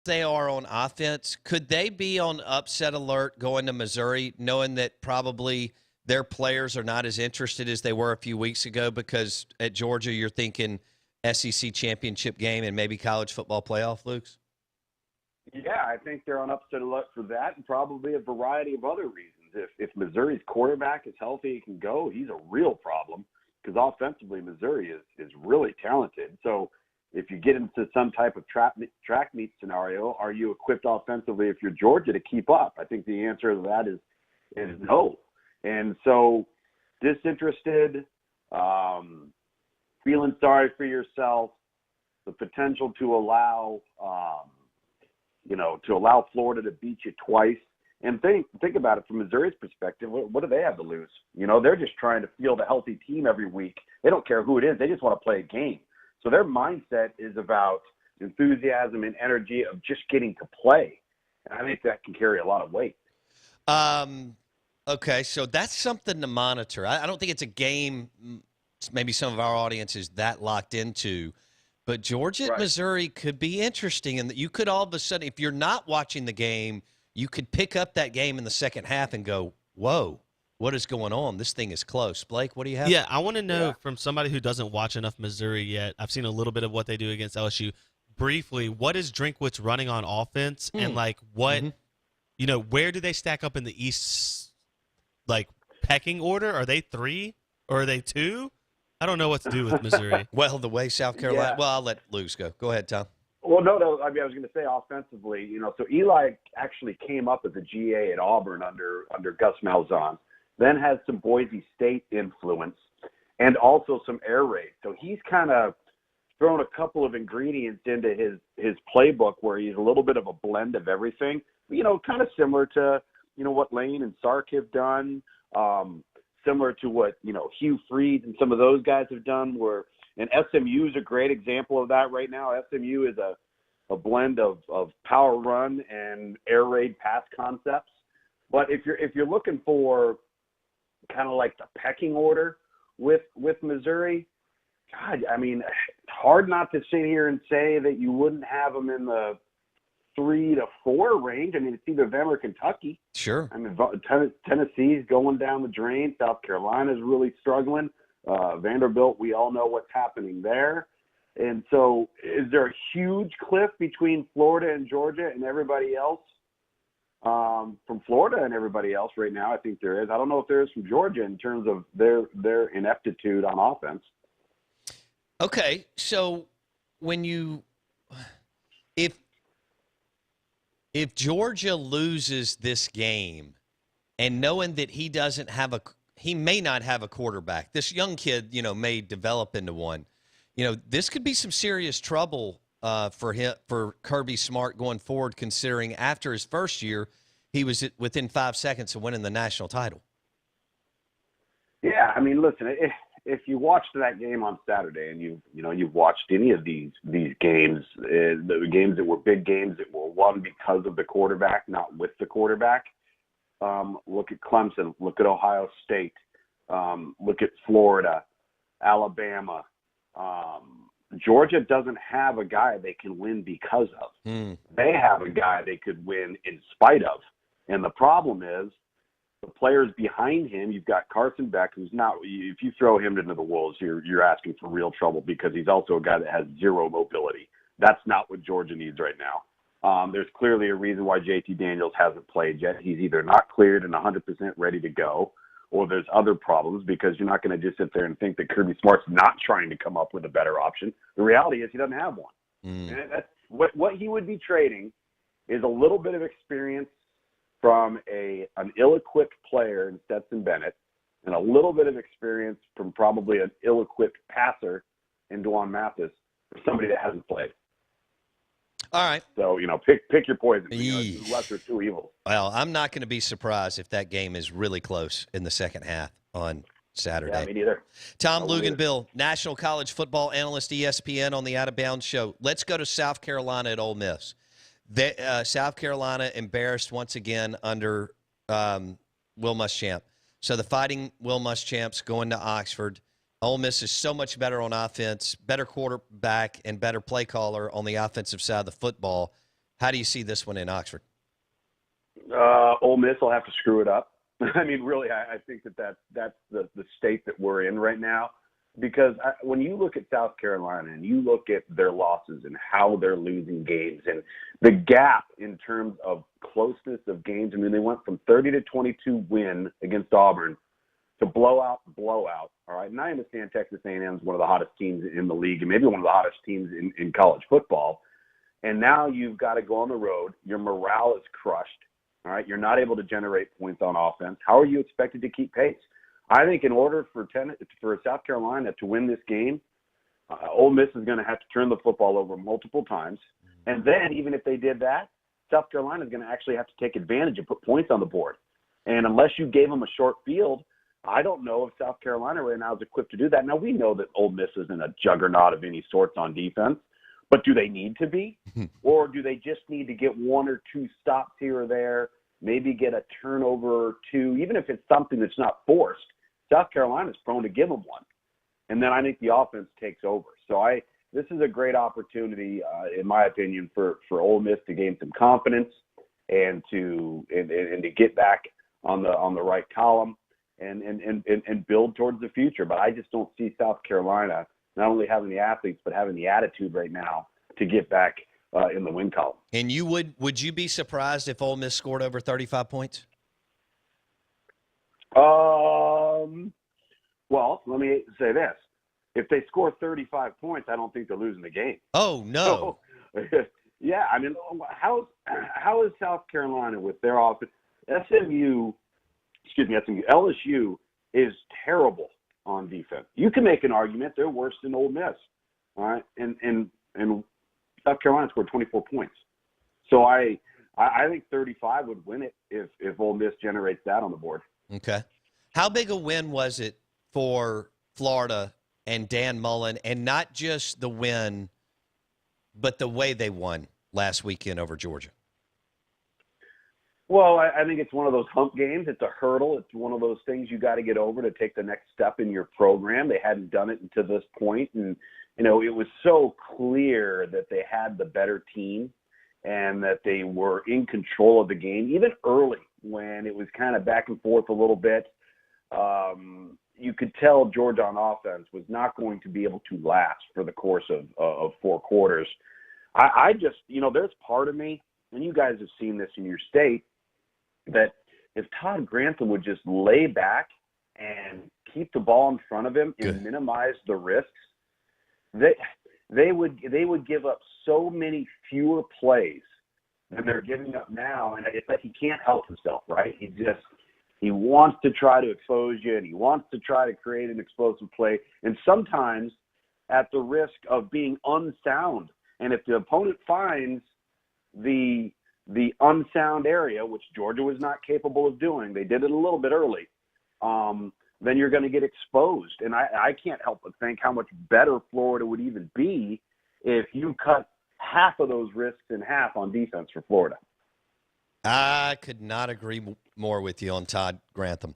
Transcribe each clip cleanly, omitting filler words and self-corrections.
they are on offense, could they be on upset alert going to Missouri, knowing that probably their players are not as interested as they were a few weeks ago because at Georgia you're thinking SEC championship game and maybe college football playoff, Luke's? Yeah, I think they're on upset alert for that and probably a variety of other reasons. If Missouri's quarterback is healthy, he can go, he's a real problem because offensively Missouri is really talented. So if you get into some type of track meet scenario, are you equipped offensively if you're Georgia to keep up? I think the answer to that is no. And so disinterested, feeling sorry for yourself, the potential to allow Florida to beat you twice. And think about it from Missouri's perspective. What do they have to lose? They're just trying to field a healthy team every week. They don't care who it is. They just want to play a game. So their mindset is about enthusiasm and energy of just getting to play. And I think that can carry a lot of weight. Okay, so that's something to monitor. I don't think it's a game maybe some of our audience is that locked into. But Georgia at Missouri could be interesting in that you could all of a sudden, if you're not watching the game, you could pick up that game in the second half and go, whoa, what is going on? This thing is close. Blake, what do you have? Yeah, I want to know from somebody who doesn't watch enough Missouri yet. I've seen a little bit of what they do against LSU. Briefly, what is Drinkwitz running on offense? And, what, where do they stack up in the East, pecking order? Are they 3 or are they 2? I don't know what to do with Missouri. Well, the way South Carolina – well, I'll let Luce go. Go ahead, Tom. Well, no. I was going to say offensively, so Eli actually came up as a GA at Auburn under Gus Malzahn, then has some Boise State influence and also some air raid. So he's kind of thrown a couple of ingredients into his playbook where he's a little bit of a blend of everything, kind of similar to, what Lane and Sark have done, similar to what, Hugh Freeze and some of those guys have done and SMU is a great example of that right now. SMU is a blend of power run and air raid pass concepts. But if you're looking for kind of like the pecking order with Missouri, God, I mean, hard not to sit here and say that you wouldn't have them in the 3 to 4 range. I mean, it's either them or Kentucky. Sure. I mean, Tennessee's going down the drain. South Carolina's really struggling. Vanderbilt, we all know what's happening there. And so is there a huge cliff between Florida and Georgia and everybody else? From Florida and everybody else right now, I think there is. I don't know if there is from Georgia in terms of their ineptitude on offense. Okay, so if Georgia loses this game and knowing that he may not have a quarterback, this young kid, may develop into one, this could be some serious trouble for Kirby Smart going forward, considering after his first year, he was within 5 seconds of winning the national title. Yeah, I mean, listen, if you watched that game on Saturday and you've watched any of these games, the games that were big games that were won because of the quarterback, not with the quarterback, look at Clemson, look at Ohio State, look at Florida, Alabama. Georgia doesn't have a guy they can win because of. They have a guy they could win in spite of. And the problem is the players behind him. You've got Carson Beck, who's not – if you throw him into the wolves, you're asking for real trouble because he's also a guy that has zero mobility. That's not what Georgia needs right now. There's clearly a reason why JT Daniels hasn't played yet. He's either not cleared and 100% ready to go, or there's other problems because you're not going to just sit there and think that Kirby Smart's not trying to come up with a better option. The reality is he doesn't have one. And that's what he would be trading is a little bit of experience from an ill-equipped player in Stetson Bennett and a little bit of experience from probably an ill-equipped passer in Dwan Mathis for somebody that hasn't played. All right. So, pick your poison. Lesser of two evils. Well, I'm not going to be surprised if that game is really close in the second half on Saturday. Yeah, me neither. Tom Luginbill, National College Football Analyst, ESPN on the Out of Bounds Show. Let's go to South Carolina at Ole Miss. South Carolina embarrassed once again under Will Muschamp. So the Fighting Will Muschamps going to Oxford. Ole Miss is so much better on offense, better quarterback, and better play caller on the offensive side of the football. How do you see this one in Oxford? Ole Miss will have to screw it up. I mean, really, I think that's the state that we're in right now. Because when you look at South Carolina and you look at their losses and how they're losing games and the gap in terms of closeness of games, I mean, they went from 30-22 win against Auburn to blowout. All right, and I understand Texas A&M is one of the hottest teams in the league and maybe one of the hottest teams in college football. And now you've got to go on the road. Your morale is crushed. All right, you're not able to generate points on offense. How are you expected to keep pace? I think in order for South Carolina to win this game, Ole Miss is going to have to turn the football over multiple times. And then even if they did that, South Carolina is going to actually have to take advantage and put points on the board. And unless you gave them a short field, I don't know if South Carolina right now is equipped to do that. Now, we know that Ole Miss isn't a juggernaut of any sorts on defense, but do they need to be? Or do they just need to get one or two stops here or there, maybe get a turnover or two, even if it's something that's not forced? South Carolina is prone to give them one. And then I think the offense takes over. So this is a great opportunity, in my opinion, for Ole Miss to gain some confidence and to get back on the right column and build towards the future. But I just don't see South Carolina not only having the athletes but having the attitude right now to get back in the win column. And would you be surprised if Ole Miss scored over 35 points? Well, let me say this. If they score 35 points, I don't think they're losing the game. Oh, no. So, yeah, I mean, how is South Carolina with their offense? LSU is terrible on defense. You can make an argument they're worse than Ole Miss. All right? And South Carolina scored 24 points. So I think 35 would win it if Ole Miss generates that on the board. Okay. How big a win was it for Florida and Dan Mullen, and not just the win, but the way they won last weekend over Georgia? Well, I think it's one of those hump games. It's a hurdle. It's one of those things you got to get over to take the next step in your program. They hadn't done it until this point, and it was so clear that they had the better team and that they were in control of the game, even early when it was kind of back and forth a little bit. You could tell Georgia on offense was not going to be able to last for the course of four quarters. I just, there's part of me, and you guys have seen this in your state, that if Todd Grantham would just lay back and keep the ball in front of him and minimize the risks, they would give up so many fewer plays than they're giving up now. And it's like he can't help himself, right? He wants to try to expose you, and he wants to try to create an explosive play, and sometimes at the risk of being unsound. And if the opponent finds the unsound area, which Georgia was not capable of doing, they did it a little bit early, then you're going to get exposed. And I can't help but think how much better Florida would even be if you cut half of those risks in half on defense for Florida. I could not agree more with you on Todd Grantham.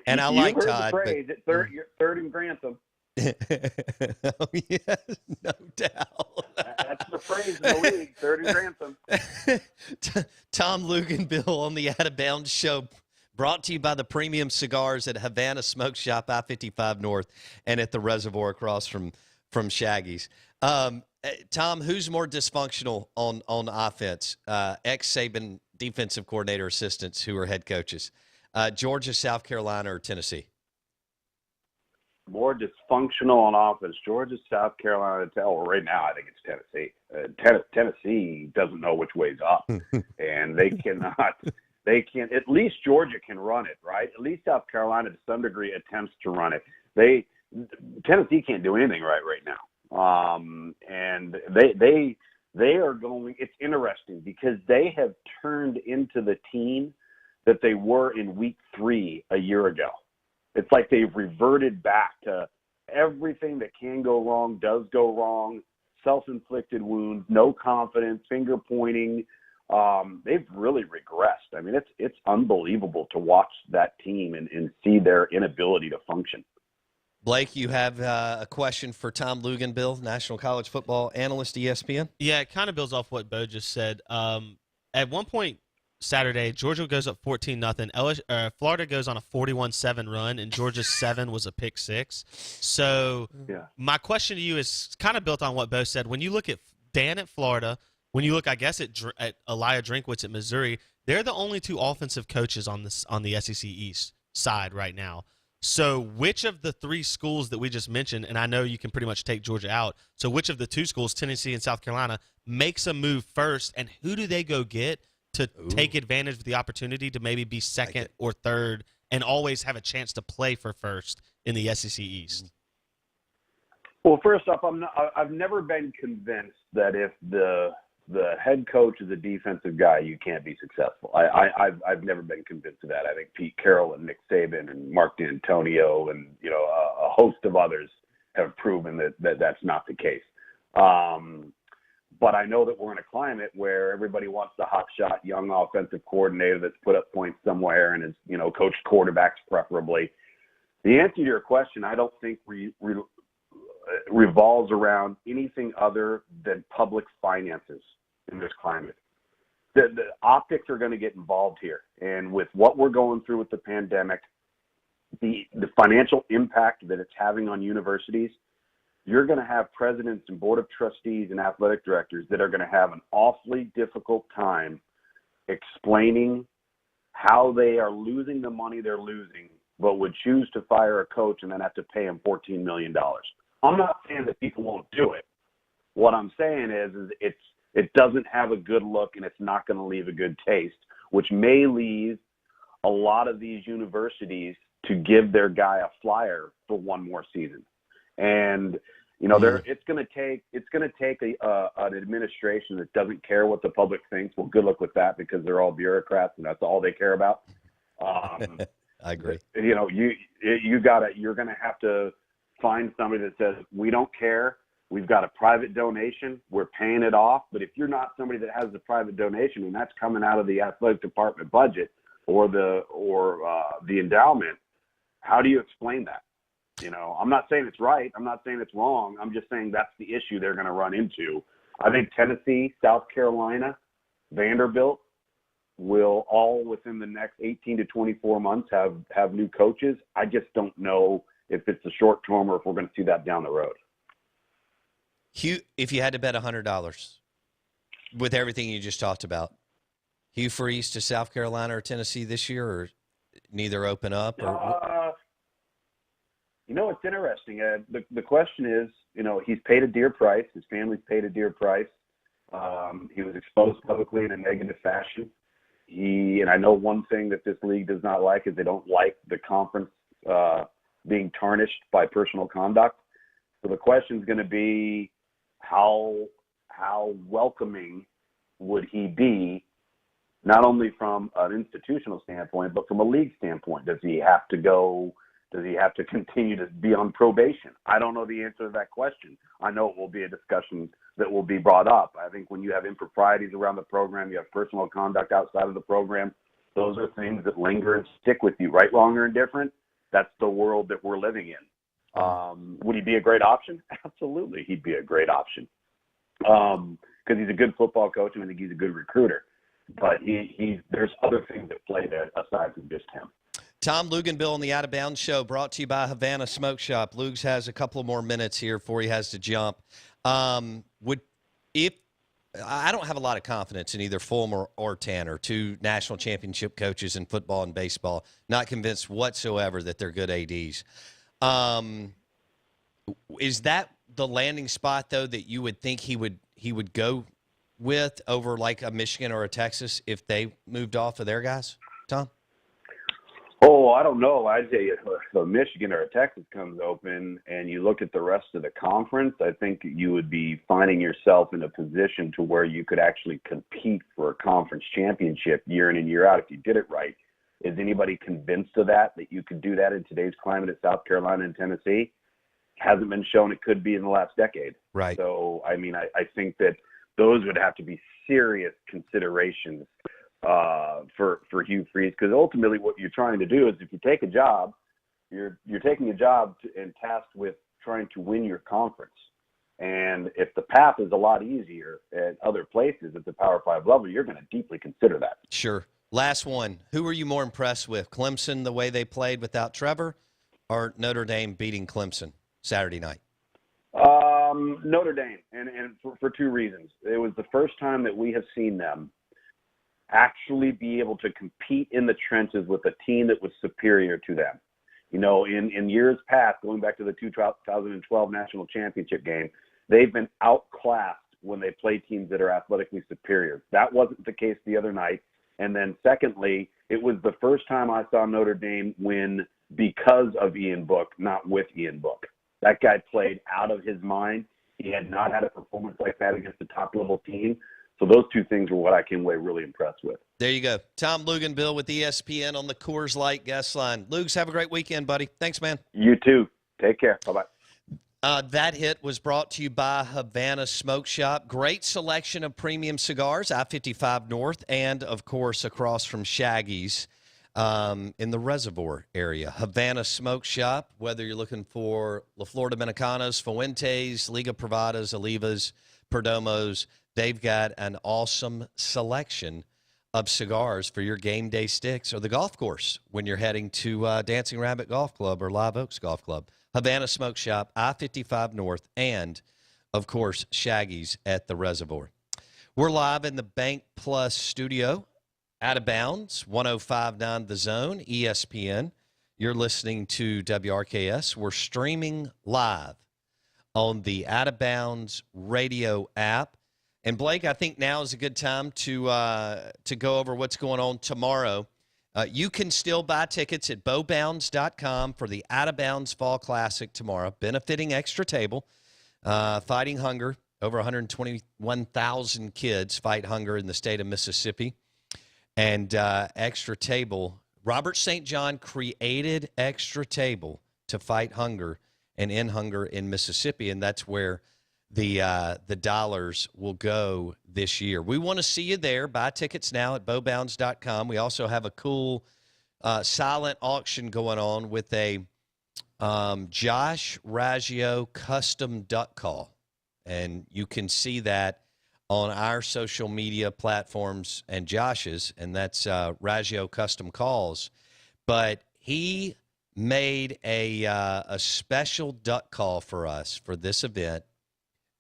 And I like Todd. But third in Grantham. Oh, yes, no doubt. That's the phrase in the league, third in Grantham. Tom Luginbill on the Out of Bounds Show, brought to you by the premium cigars at Havana Smoke Shop, I-55 North, and at the Reservoir across from Shaggy's. Tom, who's more dysfunctional on offense? Ex-Saban defensive coordinator assistants who are head coaches. Georgia, South Carolina, or Tennessee? More dysfunctional on offense, Georgia, South Carolina. Well, right now I think it's Tennessee. Tennessee doesn't know which way's up, and they cannot. They can. At least Georgia can run it, right? At least South Carolina, to some degree, attempts to run it. Tennessee can't do anything right now, and they are going. It's interesting because they have turned into the team that they were in week 3 a year ago. It's like they've reverted back to everything that can go wrong, does go wrong, self-inflicted wounds, no confidence, finger pointing. They've really regressed. I mean, it's unbelievable to watch that team and see their inability to function. Blake, you have a question for Tom Luginbill, National College Football Analyst, ESPN? Yeah, it kind of builds off what Bo just said. At one point Saturday, Georgia goes up 14-0. Florida goes on a 41-7 run, and Georgia's 7 was a pick six. So my question to you is kind of built on what Bo said. When you look at Dan at Florida, when you look, I guess, at Elijah Drinkwitz at Missouri, they're the only two offensive coaches on the SEC East side right now. So which of the three schools that we just mentioned, and I know you can pretty much take Georgia out, so which of the two schools, Tennessee and South Carolina, makes a move first, and who do they go get to take advantage of the opportunity to maybe be second or third and always have a chance to play for first in the SEC East? Well, first off, I've never been convinced that if the head coach is a defensive guy, you can't be successful. I've never been convinced of that. I think Pete Carroll and Nick Saban and Mark D'Antonio and a host of others have proven that that's not the case. But I know that we're in a climate where everybody wants the hotshot young offensive coordinator that's put up points somewhere and has coached quarterbacks preferably. The answer to your question, I don't think revolves around anything other than public finances in this climate. The optics are going to get involved here. And with what we're going through with the pandemic, the financial impact that it's having on universities, you're going to have presidents and board of trustees and athletic directors that are going to have an awfully difficult time explaining how they are losing the money they're losing, but would choose to fire a coach and then have to pay him $14 million. I'm not saying that people won't do it. What I'm saying is it doesn't have a good look, and it's not going to leave a good taste, which may leave a lot of these universities to give their guy a flyer for one more season. And it's going to take an administration that doesn't care what the public thinks. Well, good luck with that, because they're all bureaucrats and that's all they care about. I agree. You're going to have to find somebody that says, we don't care. We've got a private donation. We're paying it off. But if you're not somebody that has the private donation, and that's coming out of the athletic department budget or the endowment, how do you explain that? I'm not saying it's right. I'm not saying it's wrong. I'm just saying that's the issue they're going to run into. I think Tennessee, South Carolina, Vanderbilt will all within the next 18 to 24 months have new coaches. I just don't know if it's a short term or if we're going to see that down the road. Hugh, if you had to bet $100 with everything you just talked about, Hugh Freeze to South Carolina or Tennessee this year, or neither open up? It's interesting. The question is, he's paid a dear price. His family's paid a dear price. He was exposed publicly in a negative fashion. And I know one thing that this league does not like is they don't like the conference being tarnished by personal conduct. So the question is going to be how welcoming would he be, not only from an institutional standpoint, but from a league standpoint. Does he have to go? Does he have to continue to be on probation? I don't know the answer to that question. I know it will be a discussion that will be brought up. I think when you have improprieties around the program, you have personal conduct outside of the program, those are things that linger and stick with you, right, wrong, or indifferent. That's the world that we're living in. Would he be a great option? Absolutely, he'd be a great option. Because he's a good football coach, and I think he's a good recruiter. But there's other things that play there aside from just him. Tom Luginbill on the Out of Bounds Show, brought to you by Havana Smoke Shop. Lugs has a couple more minutes here before he has to jump. I don't have a lot of confidence in either Fulmer or Tanner, two national championship coaches in football and baseball. Not convinced whatsoever that they're good ADs. Is that the landing spot, though, that you would think he would go with over like a Michigan or a Texas if they moved off of their guys, Tom? Oh, I don't know. I'd say if a Michigan or a Texas comes open and you look at the rest of the conference, I think you would be finding yourself in a position to where you could actually compete for a conference championship year in and year out if you did it right. Is anybody convinced of that you could do that in today's climate at South Carolina and Tennessee? Hasn't been shown it could be in the last decade. Right. So, I think that those would have to be serious considerations for Hugh Freeze, because ultimately what you're trying to do is if you take a job you're taking a job and tasked with trying to win your conference. And if the path is a lot easier at other places at the Power 5 level, you're going to deeply consider that. Sure. Last one. Who are you more impressed with? Clemson, the way they played without Trevor, or Notre Dame beating Clemson Saturday night? Notre Dame, and for two reasons. It was the first time that we have seen them actually be able to compete in the trenches with a team that was superior to them. You know, in years past, going back to the 2012 national championship game, they've been outclassed when they play teams that are athletically superior. That wasn't the case the other night. And then secondly, it was the first time I saw Notre Dame win because of Ian Book, not with Ian Book. That guy played out of his mind. He had not had a performance like that against a top-level team. So those two things were what I came away really impressed with. There you go. Tom Luginbill with ESPN on the Coors Light guest line. Lugs, have a great weekend, buddy. Thanks, man. You too. Take care. Bye-bye. That hit was brought to you by Havana Smoke Shop. Great selection of premium cigars, I-55 North, and, of course, across from Shaggy's in the Reservoir area. Havana Smoke Shop, whether you're looking for La Flor Dominicanas, Fuentes, Liga Privadas, Olivas, Perdomos, they've got an awesome selection of cigars for your game day sticks or the golf course when you're heading to Dancing Rabbit Golf Club or Live Oaks Golf Club. Havana Smoke Shop, I-55 North, and, of course, Shaggy's at the Reservoir. We're live in the Bank Plus studio, Out of Bounds, 105.9 The Zone, ESPN. You're listening to WRKS. We're streaming live on the Out of Bounds radio app. And, Blake, I think now is a good time to go over what's going on tomorrow. You can still buy tickets at bowbounds.com for the Out of Bounds Fall Classic tomorrow, benefiting Extra Table, fighting hunger. Over 121,000 kids fight hunger in the state of Mississippi. And Extra Table, Robert St. John created Extra Table to fight hunger and end hunger in Mississippi, and that's where the dollars will go this year. We want to see you there. Buy tickets now at bowbounds.com. We also have a cool silent auction going on with a Josh Raggio custom duck call. And you can see that on our social media platforms and Josh's, and that's Raggio Custom Calls. But he made a special duck call for us for this event,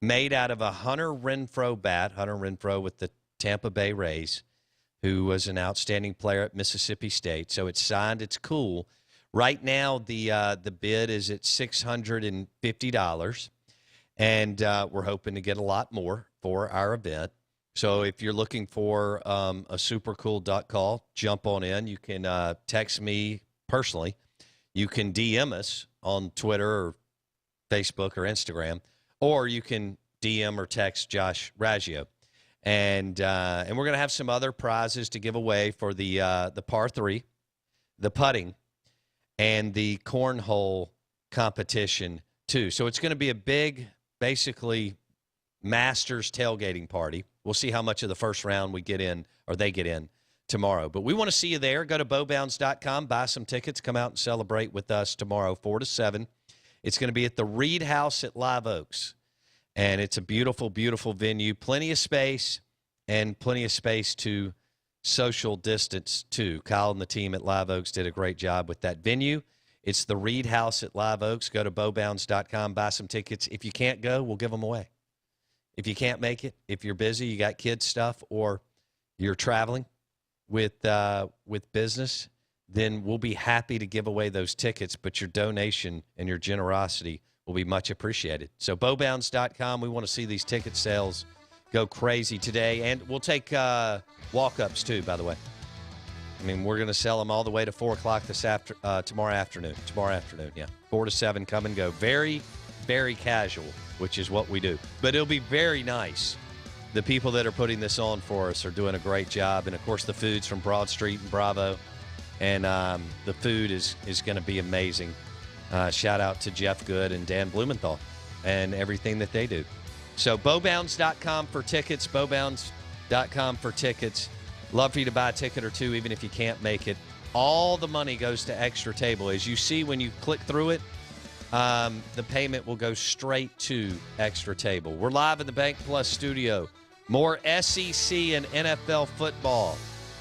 made out of a Hunter Renfroe bat, Hunter Renfroe with the Tampa Bay Rays, who was an outstanding player at Mississippi State. So it's signed, it's cool. Right now, the bid is at $650, and we're hoping to get a lot more for our event. So if you're looking for a super cool duck call, jump on in. You can text me personally. You can DM us on Twitter or Facebook or Instagram, or you can DM or text Josh Raggio. And we're going to have some other prizes to give away for the par 3, the putting, and the cornhole competition too. So it's going to be a big, basically, Masters tailgating party. We'll see how much of the first round we get in, or they get in tomorrow. But we want to see you there. Go to bowbounds.com, buy some tickets, come out and celebrate with us tomorrow, 4 to 7. It's going to be at the Reed House at Live Oaks. And it's a beautiful, beautiful venue. Plenty of space, and plenty of space to social distance, too. Kyle and the team at Live Oaks did a great job with that venue. It's the Reed House at Live Oaks. Go to bowbounds.com, buy some tickets. If you can't go, we'll give them away. If you can't make it, if you're busy, you got kids stuff, or you're traveling with business, then we'll be happy to give away those tickets, but your donation and your generosity will be much appreciated. So bowbounds.com, we want to see these ticket sales go crazy today, and we'll take walk-ups too, by the way. I mean, we're going to sell them all the way to 4 o'clock tomorrow afternoon. Tomorrow afternoon, yeah. 4 to 7, come and go. Very, very casual, which is what we do. But it'll be very nice. The people that are putting this on for us are doing a great job. And, of course, the food's from Broad Street and Bravo. And the food is going to be amazing. Shout out to Jeff Good and Dan Blumenthal and everything that they do. So bowbounds.com for tickets, bowbounds.com for tickets. Love for you to buy a ticket or two, even if you can't make it. All the money goes to Extra Table. As you see when you click through it, the payment will go straight to Extra Table. We're live in the Bank Plus studio. More SEC and NFL football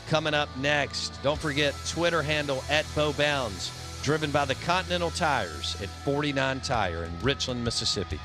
coming up next. Don't forget, Twitter handle @BoBounds, driven by the Continental Tires at 49 Tire in Richland, Mississippi.